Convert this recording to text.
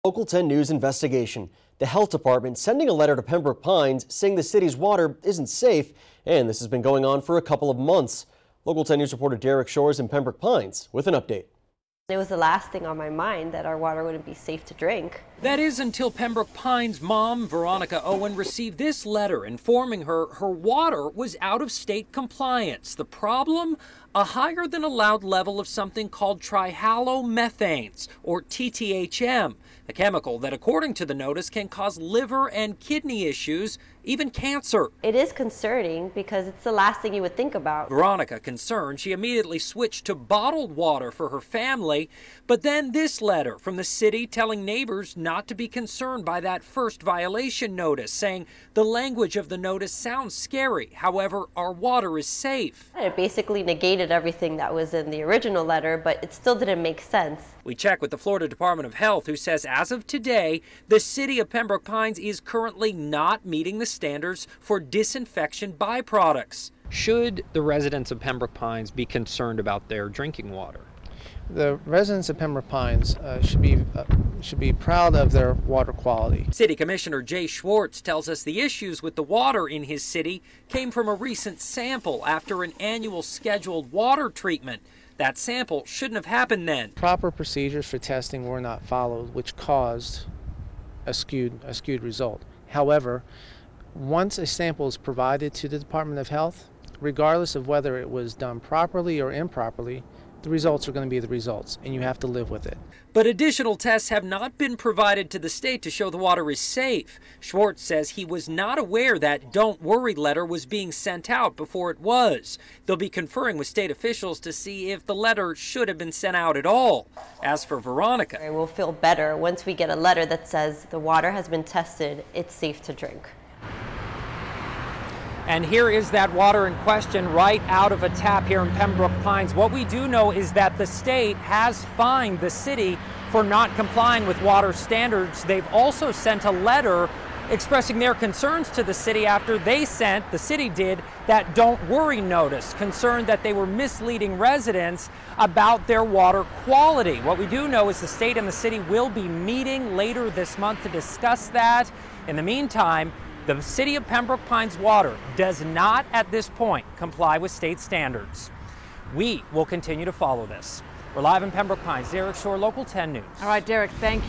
Local 10 News investigation. The health department sending a letter to Pembroke Pines saying the city's water isn't safe, and this has been going on for a couple of months. Local 10 News reporter Derek Shores in Pembroke Pines with an update. It was the last thing on my mind that our water wouldn't be safe to drink. That is until Pembroke Pines' mom, Veronica Owen, received this letter informing her water was out of state compliance. The problem? A higher than allowed level of something called trihalomethanes, or TTHM, a chemical that, according to the notice, can cause liver and kidney issues, even cancer. It is concerning because it's the last thing you would think about. Veronica, concerned, she immediately switched to bottled water for her family. But then this letter from the city telling neighbors not to be concerned by that first violation notice, saying the language of the notice sounds scary. However, our water is safe. It basically negated everything that was in the original letter, but it still didn't make sense. We checked with the Florida Department of Health, who says as of today, the city of Pembroke Pines is currently not meeting the standards for disinfection byproducts. Should the residents of Pembroke Pines be concerned about their drinking water? The residents of Pembroke Pines should be proud of their water quality. City Commissioner Jay Schwartz tells us the issues with the water in his city came from a recent sample after an annual scheduled water treatment. That sample shouldn't have happened then. Proper procedures for testing were not followed, which caused a skewed result. However, once a sample is provided to the Department of Health, regardless of whether it was done properly or improperly, the results are going to be the results, and you have to live with it. But additional tests have not been provided to the state to show the water is safe. Schwartz says he was not aware that "Don't Worry" letter was being sent out before it was. They'll be conferring with state officials to see if the letter should have been sent out at all. As for Veronica, We'll feel better once we get a letter that says the water has been tested, it's safe to drink. and here is that water in question right out of a tap here in Pembroke Pines. What we do know is that the state has fined the city for not complying with water standards. They've also sent a letter expressing their concerns to the city after the city did, that "Don't Worry" notice, concerned that they were misleading residents about their water quality. What we do know is the state and the city will be meeting later this month to discuss that. In the meantime, the City of Pembroke Pines water does not at this point comply with state standards. We will continue to follow this. We're live in Pembroke Pines. Derek Shore, Local 10 News. All right, Derek, thank you.